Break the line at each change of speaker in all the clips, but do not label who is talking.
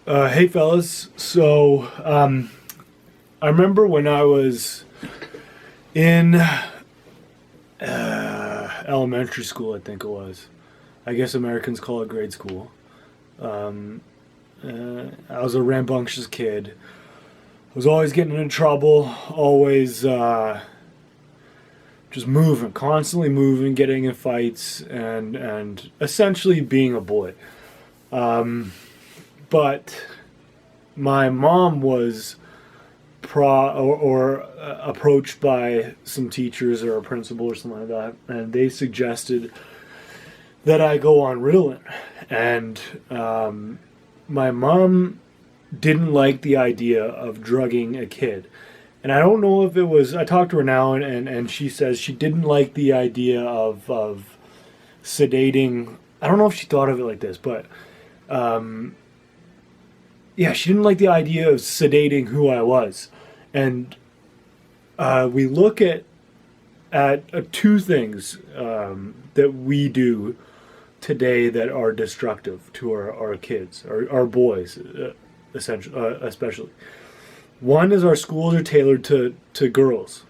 Hey fellas, I remember when I was in elementary school, I think it was. I guess Americans call it grade school. Um, I was a rambunctious kid. I was always getting in trouble, always just moving, constantly moving, getting in fights, and essentially being a boy. Um, but my mom was approached by some teachers or a principal or something like that, and they suggested that I go on Ritalin. And my mom didn't like the idea of drugging a kid. And I don't know if it was, I talked to her now, and she says she didn't like the idea of sedating. I don't know if she thought of it like this, but um, yeah, she didn't like the idea of sedating who I was. And we look at two things that we do today that are destructive to our kids, our boys, essentially, especially. One is our schools are tailored to girls.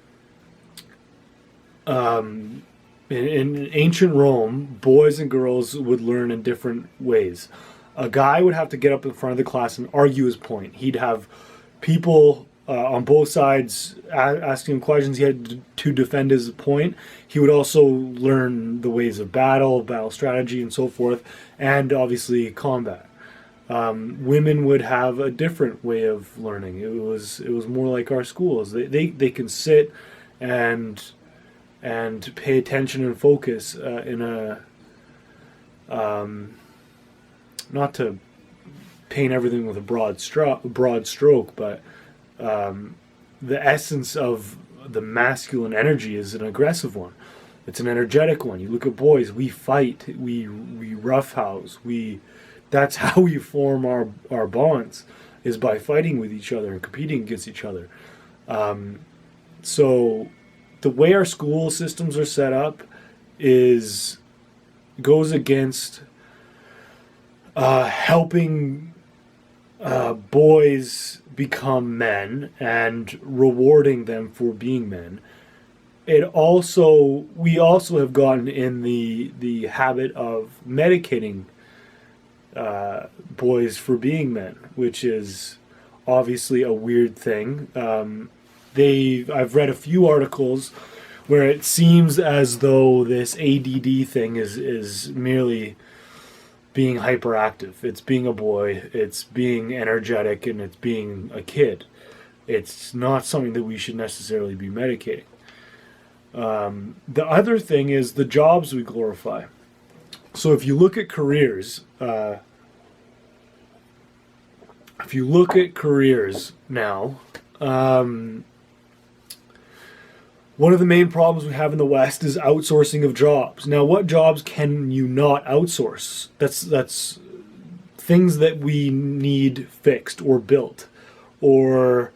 In ancient Rome, boys and girls would learn in different ways. A guy would have to get up in front of the class and argue his point. He'd have people on both sides asking him questions. He had to defend his point. He would also learn the ways of battle strategy, and so forth, and obviously combat. Women would have a different way of learning. It was more like our schools. They can sit and pay attention and focus in a not to paint everything with a broad stroke, but the essence of the masculine energy is an aggressive one. It's an energetic one. You look at boys, we fight, we roughhouse, we that's how we form our bonds, is by fighting with each other and competing against each other. So the way our school systems are set up is goes against helping boys become men and rewarding them for being men. We also have gotten in the habit of medicating boys for being men, which is obviously a weird thing. I've read a few articles where it seems as though this ADD thing is merely being hyperactive. It's being a boy, it's being energetic, and it's being a kid. It's not something that we should necessarily be medicating. The other thing is the jobs we glorify. So if you look at careers, now, one of the main problems we have in the West is outsourcing of jobs. Now, what jobs can you not outsource? That's things that we need fixed or built, or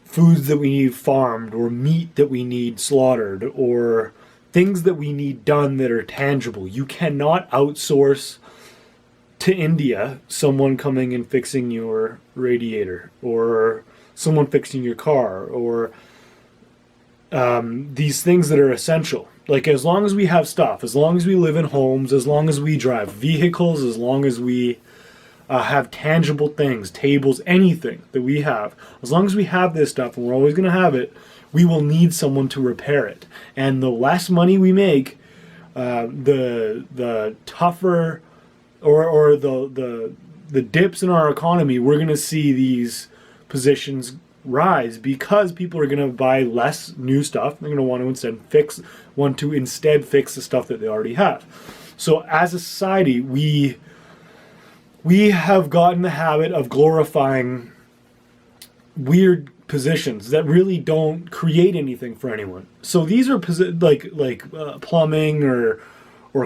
foods that we need farmed, or meat that we need slaughtered, or things that we need done that are tangible. You cannot outsource to India someone coming and fixing your radiator, or someone fixing your car, or these things that are essential. Like, as long as we have stuff, as long as we live in homes, as long as we drive vehicles, as long as we have tangible things, tables, anything that we have, as long as we have this stuff, and we're always going to have it, we will need someone to repair it. And the less money we make, the tougher, or the dips in our economy, we're going to see these positions rise, because people are going to buy less new stuff. They're going to want to instead fix the stuff that they already have. So as a society, we have gotten the habit of glorifying weird positions that really don't create anything for anyone. So these are plumbing, or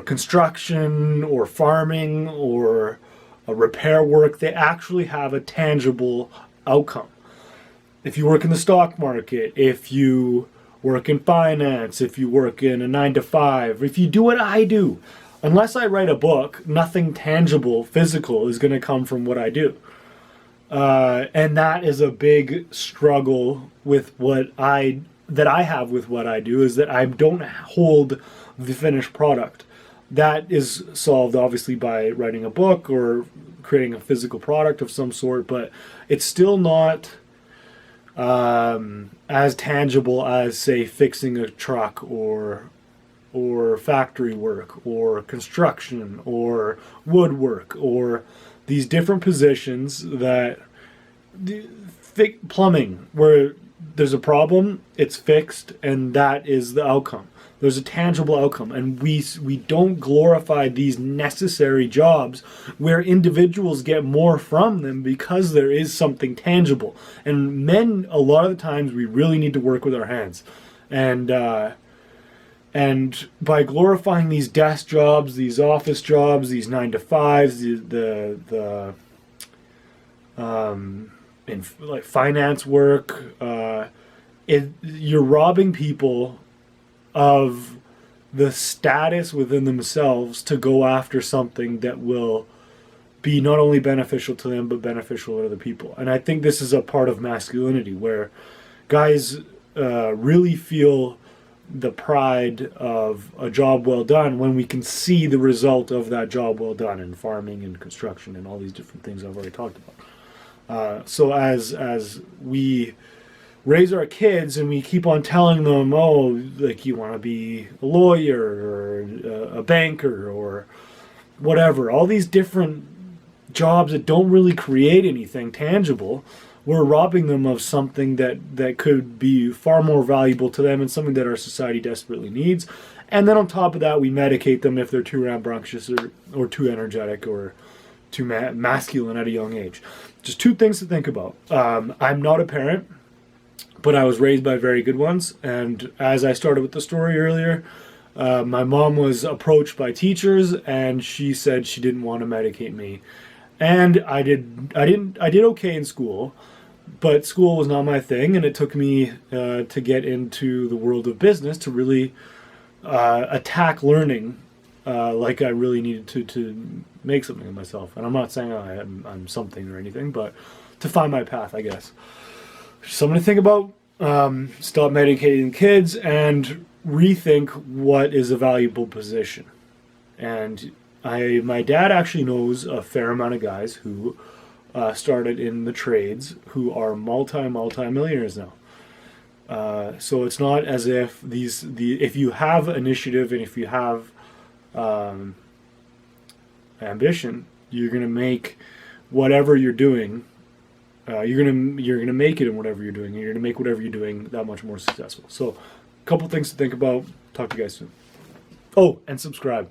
construction, or farming, or repair work. They actually have a tangible outcome. If you work in the stock market, if you work in finance, if you work in a 9 to 5, if you do what I do, unless I write a book, nothing tangible, physical is going to come from what I do. And that is a big struggle with that I have with what I do, is that I don't hold the finished product. That is solved obviously by writing a book or creating a physical product of some sort, but it's still not as tangible as, say, fixing a truck or factory work or construction or woodwork or these different positions that plumbing, where there's a problem, it's fixed, and that is the outcome. There's a tangible outcome, and we don't glorify these necessary jobs where individuals get more from them because there is something tangible. And men, a lot of the times, we really need to work with our hands, and by glorifying these desk jobs, these office jobs, these 9 to 5s, in like finance work, you're robbing people of the status within themselves to go after something that will be not only beneficial to them but beneficial to other people. And I think this is a part of masculinity where guys really feel the pride of a job well done when we can see the result of that job well done in farming and construction and all these different things I've already talked about. So as we raise our kids and we keep on telling them, oh, like, you want to be a lawyer or a banker or whatever, all these different jobs that don't really create anything tangible, we're robbing them of something that could be far more valuable to them and something that our society desperately needs. And then on top of that, we medicate them if they're too rambunctious or too energetic or too masculine at a young age. Just two things to think about. I'm not a parent, but I was raised by very good ones. And as I started with the story earlier, my mom was approached by teachers, and she said she didn't want to medicate me. And I did okay in school, but school was not my thing, and it took me to get into the world of business to really attack learning like I really needed to make something of myself. And I'm not saying I'm something or anything, but to find my path, I guess. Something to think about. Stop medicating kids and rethink what is a valuable position. And my dad actually knows a fair amount of guys who started in the trades who are multi-millionaires now. So it's not as if if you have initiative and if you have ambition, you're gonna make whatever you're doing. You're gonna make it in whatever you're doing. You're gonna make whatever you're doing that much more successful. So, a couple things to think about. Talk to you guys soon. Oh, and subscribe.